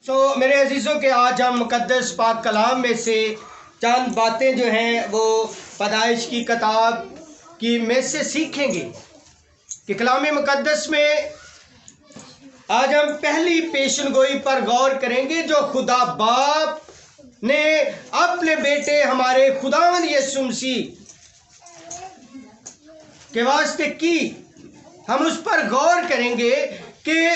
मेरे अजीज़ों के आज हम मुक़द्दस पाक कलाम में से चंद बातें जो हैं वो पैदाइश की किताब की में से सीखेंगे कि कलाम मुक़द्दस में आज हम पहली पेशनगोई पर गौर करेंगे जो खुदा बाप ने अपने बेटे हमारे खुदावंद यीशु मसीह के वास्ते की। हम उस पर गौर करेंगे कि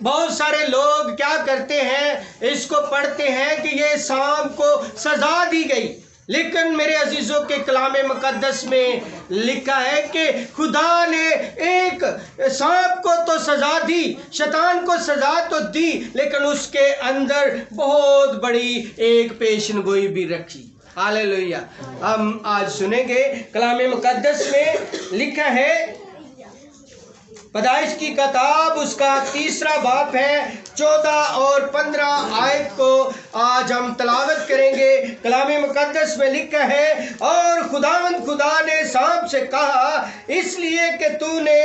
बहुत सारे लोग क्या करते हैं, इसको पढ़ते हैं कि ये सांप को सजा दी गई, लेकिन मेरे अजीज़ों के कलाम मुक़द्दस में लिखा है कि खुदा ने एक सांप को तो सजा दी, शैतान को सजा तो दी, लेकिन उसके अंदर बहुत बड़ी एक पेशनगोई भी रखी। हालेलुया। हम आज सुनेंगे कलाम मुक़द्दस में लिखा है, पैदाइश की किताब उसका 3 बाब है, 14 और 15 आयत को आज हम तलावत करेंगे। कलाम मुक़द्दस में लिखा है, और खुदावंद खुदा ने सांप से कहा, इसलिए कि तूने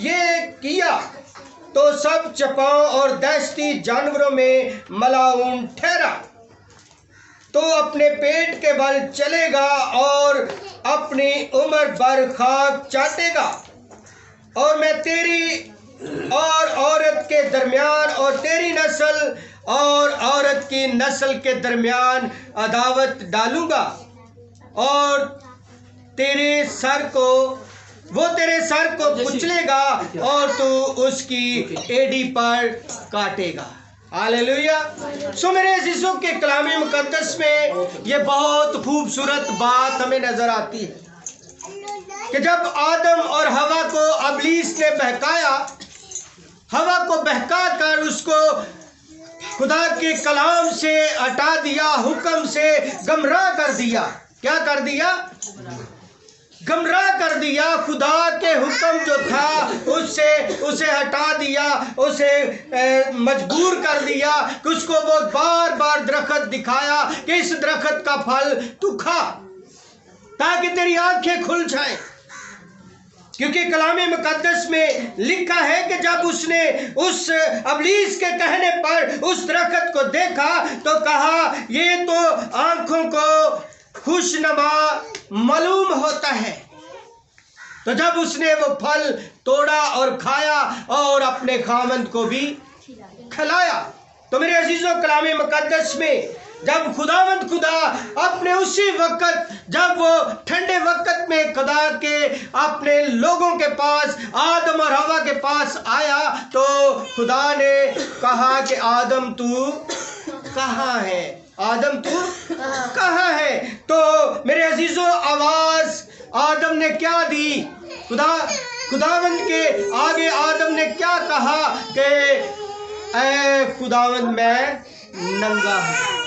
ये किया तो सब चपाओं और दहशती जानवरों में मलाऊन ठहरा, तो अपने पेट के बल चलेगा और अपनी उम्र भर खाक चाटेगा, और मैं तेरी और औरत के दरमियान और तेरी नस्ल और औरत की नस्ल के दरमियान अदावत डालूंगा, और तेरे सर को कुचलेगा और तू उसकी एड़ी पर काटेगा। हालेलुया। मेरे अजीज़ों के कलाम मुक़द्दस में ये बहुत खूबसूरत बात हमें नजर आती है कि जब आदम और हवा को अबलीस ने बहकाया, हवा को बहका कर उसको खुदा के कलाम से हटा दिया, हुक्म से गमराह कर दिया। क्या कर दिया? गमराह कर दिया। खुदा के हुक्म जो था उसे हटा दिया, उसे मजबूर कर दिया कि उसको वो बार बार दरख्त दिखाया कि इस दरख्त का फल तू खा ताकि तेरी आंखें खुल जाएं। क्योंकि कलाम मुक़द्दस में लिखा है कि जब उसने उस अबलीस के कहने पर उस दरख्त को देखा तो कहा, ये तो आंखों को खुशनुमा मालूम होता है। तो जब उसने वो फल तोड़ा और खाया और अपने खामंद को भी खिलाया। तो मेरे अजीजों, कलाम मुक़द्दस में जब खुदावंद खुदा अपने उसी वक्त, जब वो ठंडे वक्त में खुदा के अपने लोगों के पास, आदम और हवा के पास आया, तो खुदा ने कहा कि आदम तू कहाँ है? आदम तू कहाँ है? तो मेरे अजीजों, आवाज आदम ने क्या दी? खुदावंद के आगे आदम ने क्या कहा कि ऐ खुदावंद मैं नंगा हूँ।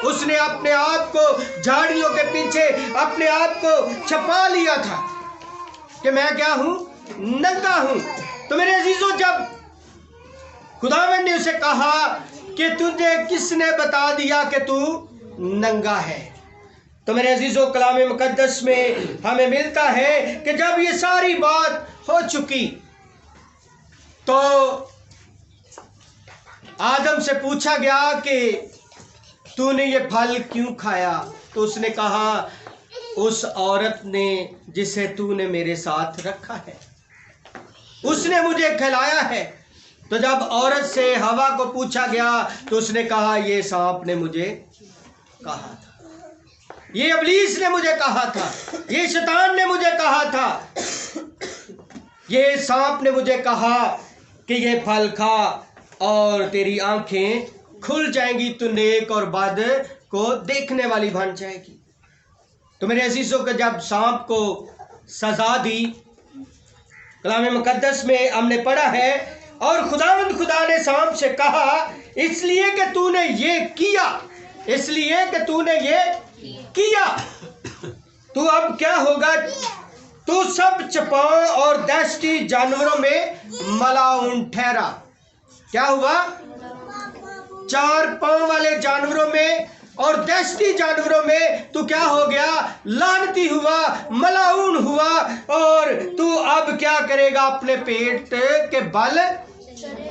उसने अपने आप को झाड़ियों के पीछे अपने आप को छुपा लिया था कि मैं क्या हूं? नंगा हूं। तो मेरे अजीजों, जब खुदावंद ने उसे कहा कि तुझे किसने बता दिया कि तू नंगा है? तो मेरे अजीजों, कलाम मुक़द्दस में हमें मिलता है कि जब ये सारी बात हो चुकी तो आदम से पूछा गया कि तूने ये फल क्यों खाया? तो उसने कहा, उस औरत ने जिसे तूने मेरे साथ रखा है उसने मुझे खिलाया है। तो जब औरत से हवा को पूछा गया तो उसने कहा, ये सांप ने मुझे कहा था, ये अबलीस ने मुझे कहा था, ये शैतान ने मुझे कहा था, ये सांप ने मुझे कहा कि ये फल खा और तेरी आंखें खुल जाएंगी, तू नेक और बद को देखने वाली बन जाएगी। तो मेरे अजीजों को जब सांप को सजा दी, कलाम मुक़द्दस में हमने पढ़ा है, और खुदावंद खुदा ने सांप से कहा, इसलिए कि तूने ये किया, इसलिए कि तूने ये किया, तू अब क्या होगा? तू सब चपाओं और दहशती जानवरों में मलाऊन ठहरा। क्या हुआ? 4 पांव वाले जानवरों में और दहशती जानवरों में तू क्या हो गया? लानती हुआ, मलाऊन हुआ, और तू अब क्या करेगा? अपने पेट के बल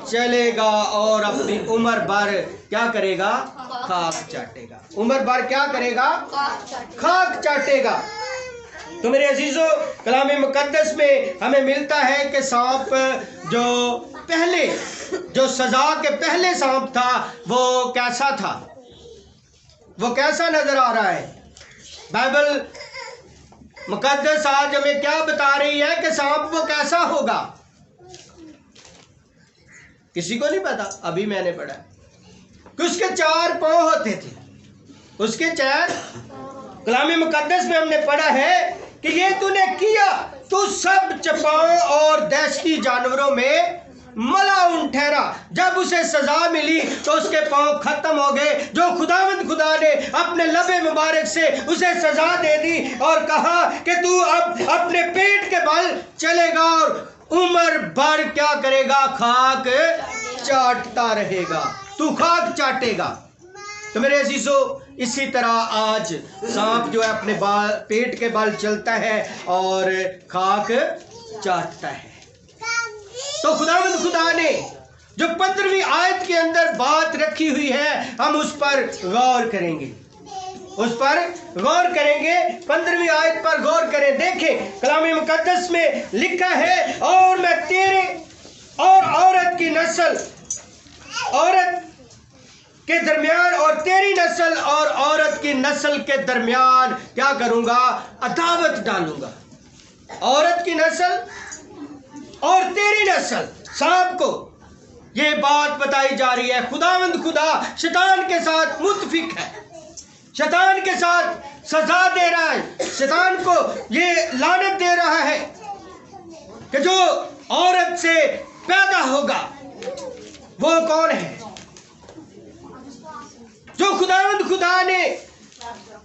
चलेगा और अपनी उम्र भर क्या करेगा? खाक चाटेगा। उम्र भर क्या करेगा? खाक चाटेगा। तो मेरे अजीजों, कलाम मुकद्दस में हमें मिलता है कि सांप जो सजा के पहले सांप था वो कैसा था, वो कैसा नजर आ रहा है? बाइबल मुकद्दस आज हमें क्या बता रही है कि सांप वो कैसा होगा? किसी को नहीं पता। अभी मैंने पढ़ा कि उसके 4 पांव होते थे। उसके 4 कलाम मुकद्दस में हमने पढ़ा है कि ये तूने किया, तू सब चपाओं और दहशती जानवरों में मलाउन ठहरा। जब उसे सजा मिली तो उसके पांव खत्म हो गए। जो खुदा ने अपने लबे मुबारक से उसे सजा दे दी और कहा कि तू अब अपने पेट के बल चलेगा और उम्र भर क्या करेगा? खाक चाटता रहेगा। तू खाक चाटेगा। तो मेरे अजीजों, इसी तरह आज सांप जो है अपने पेट के बल चलता है और खाक चाटता है। तो खुदा ने जो 15वीं आयत के अंदर बात रखी हुई है, हम उस पर गौर करेंगे। 15वीं आयत पर गौर करें। देखें, कलाम मुकद्दस में लिखा है, और मैं तेरे और औरत की नस्ल, औरत के दरमियान, और तेरी नस्ल और औरत की नस्ल के दरमियान क्या करूंगा? अदावत डालूंगा। औरत की नस्ल और तेरी नस्ल, सांप को ये बात बताई जा रही है। खुदा शैतान के साथ मुत्फिक है, शैतान के साथ सजा दे रहा है, शैतान को ये लानत दे रहा है कि जो औरत से पैदा होगा वो कौन है? जो खुदा ने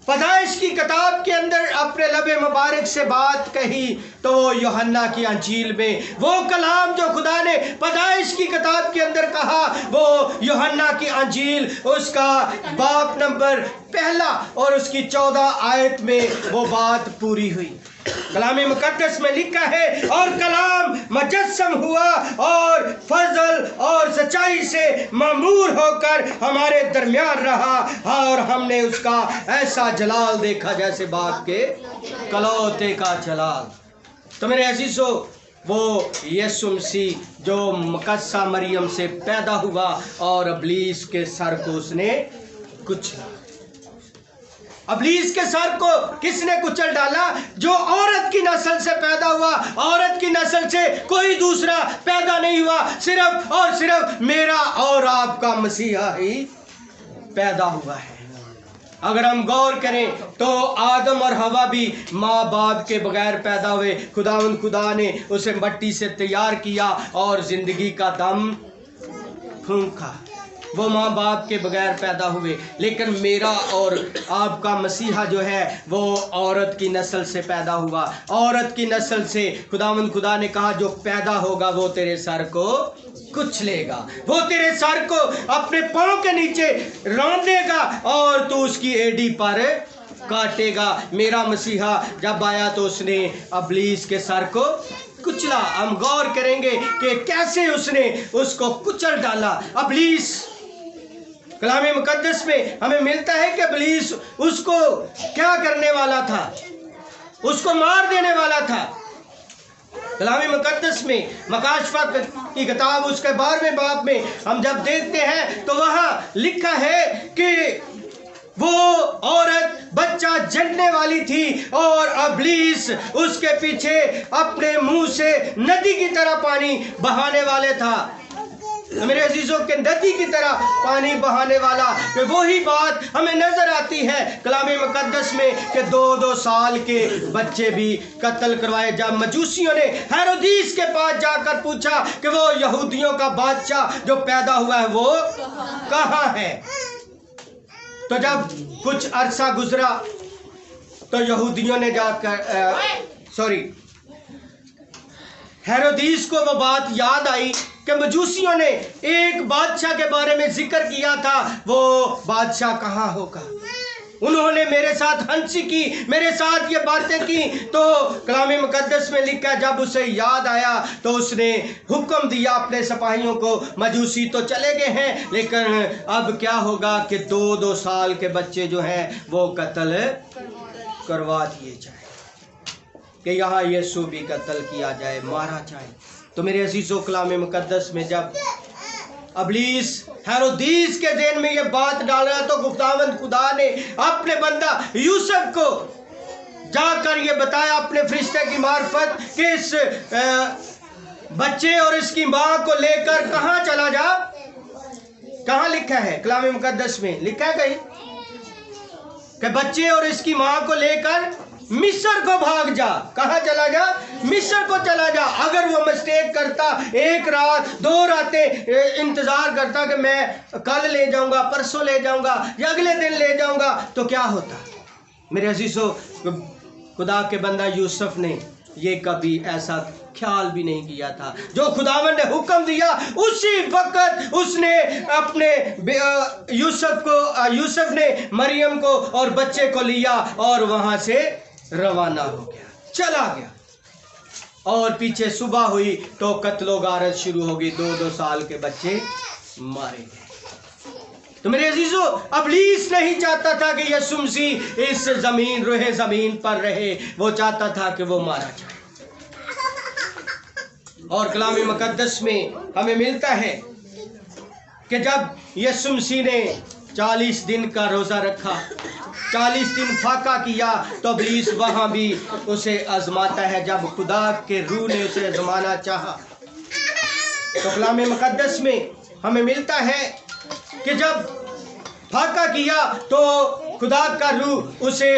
पैदाइश की किताब के अंदर अपने लबे मुबारक से बात कही, तो वो यूहन्ना की अंजील में वो कलाम जो खुदा ने पैदाइश की किताब के अंदर कहा, वो यूहन्ना की अंजील उसका बाब नंबर 1 और उसकी 14 आयत में वो बात पूरी हुई। कलाम मुकद्दस में लिखा है, और कलाम मुजस्सम हुआ और फजल और सच्चाई से मामूर होकर हमारे दरमियान रहा, और हमने उसका ऐसा जलाल देखा जैसे बाप के कलौते का जलाल। तो मेरे अजीजों, वो यीशु मसीह जो मकद्सा मरियम से पैदा हुआ और इब्लीस के सर को उसने कुचला। इब्लीस के सर को किसने कुचल डाला? जो औरत की नस्ल से पैदा हुआ। औरत की नस्ल से कोई दूसरा पैदा नहीं हुआ, सिर्फ और सिर्फ मेरा और आपका मसीहा ही पैदा हुआ है। अगर हम गौर करें तो आदम और हवा भी माँ बाप के बगैर पैदा हुए। खुदा ने उसे मिट्टी से तैयार किया और जिंदगी का दम फूंका। वो माँ बाप के बगैर पैदा हुए। लेकिन मेरा और आपका मसीहा जो है वो औरत की नस्ल से पैदा हुआ। औरत की नस्ल से खुदा ने कहा, जो पैदा होगा वो तेरे सर को कुचलेगा, वो तेरे सर को अपने पांव के नीचे रौंदेगा और तू उसकी एड़ी पर काटेगा। मेरा मसीहा जब आया तो उसने इब्लीस के सर को कुचला। हम गौर करेंगे कि कैसे उसने उसको कुचल डाला। इब्लीस, कलाम मुकद्दस में हमें मिलता है कि इब्लीस उसको क्या करने वाला था? उसको मार देने वाला था। कलाम मुकद्दस में मकाशफा की किताब उसके 12वें बाब में हम जब देखते हैं तो वहाँ लिखा है कि वो औरत बच्चा जनने वाली थी और इब्लीस उसके पीछे अपने मुंह से नदी की तरह पानी बहाने वाले था। मेरे अजीजों के नदी की तरह पानी बहाने वाला, कि वही बात हमें नजर आती है कलाम मुकद्दस में कि 2-2 साल के बच्चे भी कत्ल करवाए। जब मजूसियों ने हेरोदीस के पास जाकर पूछा कि वो यहूदियों का बादशाह जो पैदा हुआ है वो कहाँ है, तो जब कुछ अरसा गुजरा तो यहूदियों ने जाकर हेरोदीस को वो बात याद आई कि मजूसियों ने एक बादशाह के बारे में जिक्र किया था, वो बादशाह कहाँ होगा। انہوں نے میرے ساتھ ہنسی کی، میرے ساتھ یہ باتیں کی۔ تو کلام مقدس میں لکھا ہے جب اسے یاد آیا تو اس نے حکم دیا اپنے سپاہیوں کو، مجوسی تو چلے گئے ہیں لیکن اب کیا ہوگا کہ 2 سال کے بچے جو ہیں وہ قتل کروا دیے جائیں، کہ یہاں یسوع بھی قتل کیا جائے، مارا جائے۔ تو میرے عزیزو، کلام مقدس میں جب ابلیس ہیرودیس کے ذہن میں یہ بات ڈال رہا تو خداوند خدا نے اپنے بندہ یوسف کو جا کر یہ بتایا اپنے فرشتے کی معرفت کہ اس بچے اور اس کی ماں کو لے کر کہاں چلا جا۔ کہاں لکھا ہے؟ کلام مقدس میں لکھا ہے کہیں کہ بچے اور اس کی ماں کو لے کر مصر کو بھاگ جا۔ کہاں چلا جا؟ مصر کو چلا جا۔ اگر وہ مسٹیک کرتا، 1 رات 2 راتیں انتظار کرتا کہ میں کل لے جاؤں گا، پرسوں لے جاؤں گا یا اگلے دن لے جاؤں گا، تو کیا ہوتا؟ میرے عزیزو، خدا کے بندہ یوسف نے یہ کبھی ایسا خیال بھی نہیں کیا تھا۔ جو خداوند نے حکم دیا اسی وقت اس نے اپنے یوسف نے مریم کو اور بچے کو لیا اور وہاں سے روانہ ہو گیا، چلا گیا۔ اور پیچھے صبح ہوئی تو قتل و غارت شروع ہو گئی، 2 سال کے بچے مارے گئے۔ تو میرے عزیزو، ابلیس نہیں چاہتا تھا کہ یسوع مسیح اس روح زمین پر رہے، وہ چاہتا تھا کہ وہ مارا جائے۔ اور کلام مقدس میں ہمیں ملتا ہے کہ جب یسوع مسیح نے 40 دن کا روزہ رکھا، 40 دن فاقہ کیا، تو ابلیس وہاں بھی اسے آزماتا ہے۔ جب خدا کے روح نے اسے آزمانا چاہا تو کلام مقدس میں ہمیں ملتا ہے کہ جب فاقہ کیا تو خدا کا روح اسے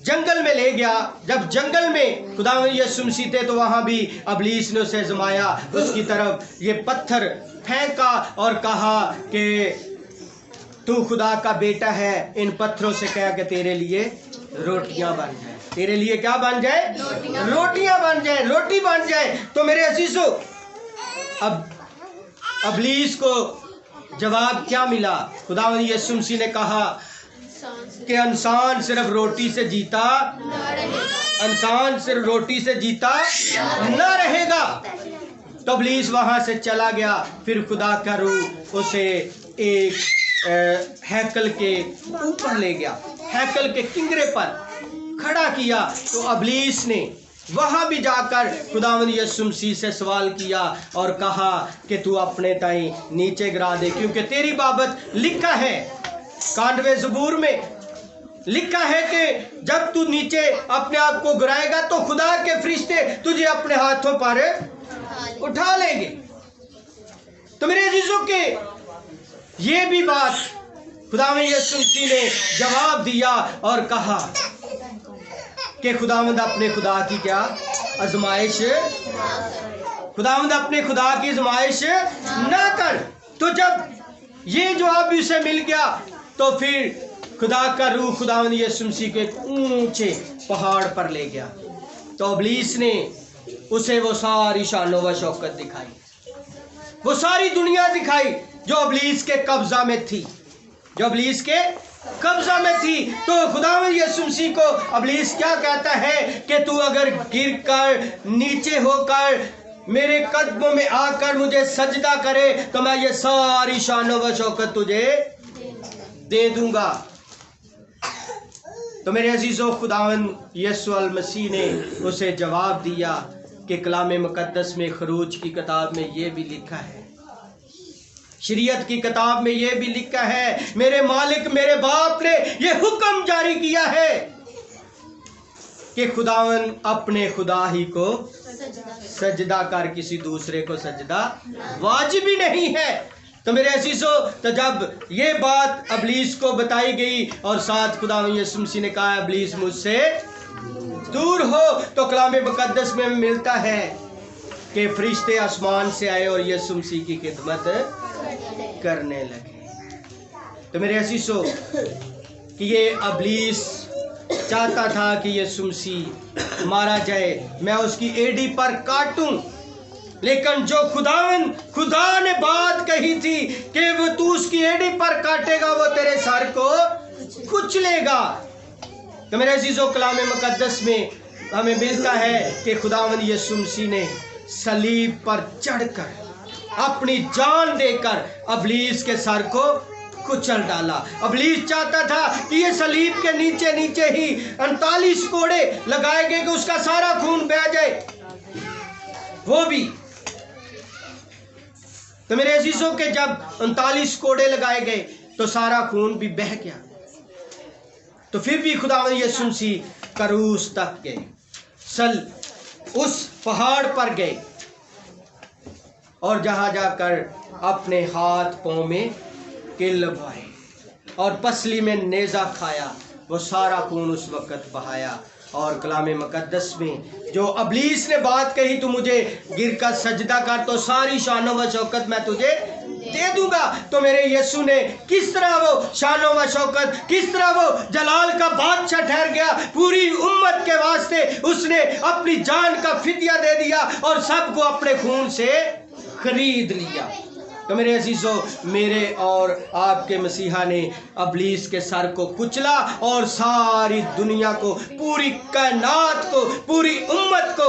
جنگل میں لے گیا۔ جب جنگل میں خدا یسوع مسیح تھے تو وہاں بھی ابلیس نے اسے آزمایا، اس کی طرف یہ پتھر پھینکا اور کہا کہ تو خدا کا بیٹا ہے، ان پتھروں سے کہا کہ تیرے لیے روٹیاں بن جائیں۔ تیرے لیے کیا بن جائے؟ روٹیاں بن جائیں، روٹی بن جائے۔ تو میرے عزیزو، اب ابلیس کو جواب کیا ملا؟ خدا یسوع مسیح نے کہا کہ انسان صرف روٹی سے جیتا، انسان صرف روٹی سے جیتا نہ رہے گا۔ تو ابلیس وہاں سے چلا گیا۔ پھر خدا کا روح اسے ایک ہیکل کے اوپر لے گیا، ہیکل کے کنگرے پر کھڑا کیا۔ تو ابلیس نے وہاں بھی جا کر خداوند یسوع مسیح سے سوال کیا اور کہا کہ تو اپنے تائیں نیچے گرا دے، کیونکہ تیری بابت لکھا ہے، 91 زبور میں لکھا ہے کہ جب تو نیچے اپنے آپ کو گرائے گا تو خدا کے فرشتے تجھے اپنے ہاتھوں پر اٹھا لیں گے۔ تو میرے عزیزوں کے یہ بھی بات خداوند یسوع مسیح نے جواب دیا اور کہا کہ خداوند اپنے خدا کی کیا آزمائش، خداوند اپنے خدا کی آزمائش نہ کر۔ تو جب یہ جواب اسے مل گیا تو پھر خدا کا روح خداوند یسوع مسیح کے اونچے پہاڑ پر لے گیا۔ تو ابلیس نے اسے وہ ساری شان و شوکت دکھائی، وہ ساری دنیا دکھائی جو ابلیس کے قبضہ میں تھی، جو ابلیس کے قبضہ میں تھی۔ تو خداوند یسوع مسیح کو ابلیس کیا کہتا ہے کہ تو اگر گر کر نیچے ہو کر میرے قدموں میں آ کر مجھے سجدہ کرے تو میں یہ ساری شان و شوکت تجھے دے دوں گا۔ تو میرے عزیزو، خداوند یسوع المسیح نے اسے جواب دیا کہ کلام مقدس میں خروج کی کتاب میں یہ بھی لکھا ہے، شریعت کی کتاب میں یہ بھی لکھا ہے، میرے مالک میرے باپ نے یہ حکم جاری کیا ہے کہ خداوند اپنے خدا ہی کو سجدہ کر، کسی دوسرے کو سجدہ واجب ہی نہیں ہے۔ تو میرے عزیزو، تو جب یہ بات ابلیس کو بتائی گئی اور ساتھ خداوند یسوع مسیح نے کہا ابلیس مجھ سے دور ہو، تو کلام مقدس میں ملتا ہے کہ فرشتے آسمان سے آئے اور یسوع مسیح کی خدمت کرنے لگے۔ تو میرے عزیزو، کہ یہ ابلیس چاہتا تھا کہ یسوع مسیح مارا جائے، میں اس کی ایڑی پر کاٹوں، لیکن جو خدا نے بات کہی تھی کہ وہ تو اس کی एड़ी पर काटेगा वो तेरे सर को कुचलेगा। तो मेरे अजीजों, कलाम मुकद्दस में हमें मिलता है कि खुदावंद यीशु मसीह ने सलीब पर चढ़कर अपनी जान देकर अबलीस के सर को कुचल डाला। अबलीस चाहता था कि ये सलीब के नीचे नीचे ही 39 कोड़े लगाए गए कि उसका सारा खून बह जाए, वो भी। तो मेरे अजीजों के जब 39 कोड़े लगाए गए तो सारा खून भी बह गया, तो फिर भी खुदावंद यीशु मसीह क्रूस तक गए, उस पहाड़ पर गए और जहां जाकर अपने हाथ पांव में कील लगवाए और पसली में नेज़ा खाया, वो सारा खून उस वक़्त बहाया। और कलाम मुकद्दस में जो अबलीस ने बात कही, तू मुझे गिर कर सजदा कर तो सारी शानो व शौकत मैं तुझे दे दूंगा, तो मेरे यीशु ने किस तरह वो शानो व शौकत, किस तरह वो जलाल का बादशाह ठहर गया, पूरी उम्मत के वास्ते उसने अपनी जान का फिदिया दे दिया और सबको अपने खून से खरीद लिया। तो मेरे अजीजों, मेरे और आपके मसीहा ने अबलीस के सर को कुचला और सारी दुनिया को, पूरी कायनात को, पूरी उम्मत को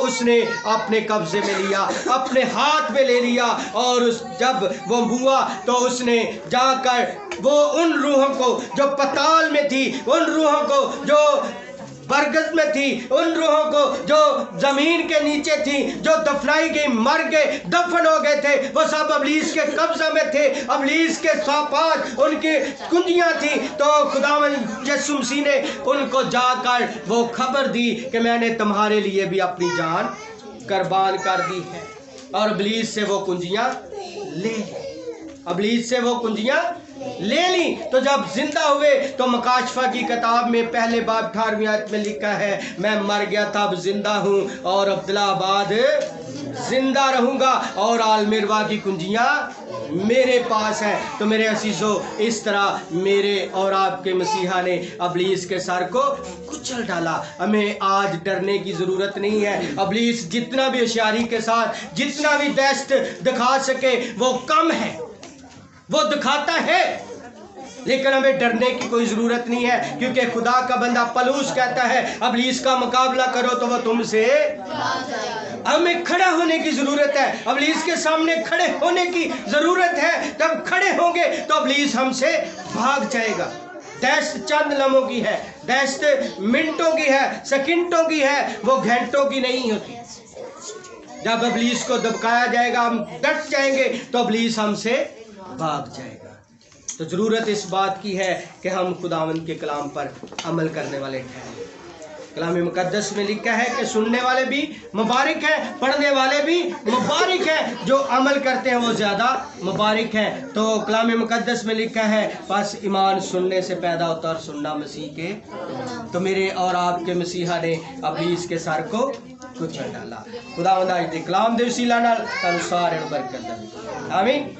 उसने अपने कब्जे में लिया, अपने हाथ में ले लिया। और जब वो हुआ तो उसने जाकर वो उन रूहों को जो पताल में थी, उन रूहों को जो बरगद में थी, उन रूहों को जो जमीन के नीचे थी, जो दफनाई गई, मर गए, दफन हो गए थे, वो सब अबलीस के कब्जा में थे। अबलीस के सापात, उनकी कुंजियां थी। तो खुदावंद यीशु मसीह ने उनको जाकर वो खबर दी कि मैंने तुम्हारे लिए भी अपनी जान कुर्बान कर दी है। और अबलीस से वो कुंजियां ले, अबलीस से वो कुंजियां ले ली। तो जब जिंदा हुए तो मकाशफा की किताब में पहले बाब 18वीं आयत में लिखा है, मैं मर गया था अब जिंदा हूँ और अब्दुल्लाबाद जिंदा रहूंगा और आलमिरवा की कुंजियां मेरे पास है। तो मेरे असीजों, इस तरह मेरे और आपके मसीहा ने अबलीस के सर को कुचल डाला। हमें आज डरने की ज़रूरत नहीं है। अबलीस जितना भी होशियारी के साथ, जितना भी दहशत दिखा सके, वो कम है, वो दिखाता है, लेकिन हमें डरने की कोई ज़रूरत नहीं है, क्योंकि खुदा का बंदा पलूस कहता है अबलीस का मुकाबला करो तो वो तुमसे। हमें खड़ा होने की ज़रूरत है, अबलीस के सामने खड़े होने की ज़रूरत है। जब खड़े होंगे तो अबलीस हमसे भाग जाएगा। दहशत चंद लम्हों की है, दहशत मिनटों की है, सेकंडों की है, वो घंटों की नहीं होती। जब अबलीस को दबकाया जाएगा, हम डट जाएंगे तो अबलीस हमसे भाग जाएगा। तो ज़रूरत इस बात की है कि हम खुदावंद के कलाम पर अमल करने वाले ठहरें। कलाम मुकद्दस में लिखा है कि सुनने वाले भी मुबारक हैं, पढ़ने वाले भी मुबारक हैं, जो अमल करते हैं वो ज़्यादा मुबारक हैं। तो कलाम मुकद्दस में लिखा है, बस ईमान सुनने से पैदा होता और सुनना मसीह के। तो मेरे और आपके मसीहा ने अबलीस के सर को कुचल डाला। खुदावंद आज दे कलाम दे वसीला नाल तुहानू सारिआं नूं बरकत देवे। आमीन।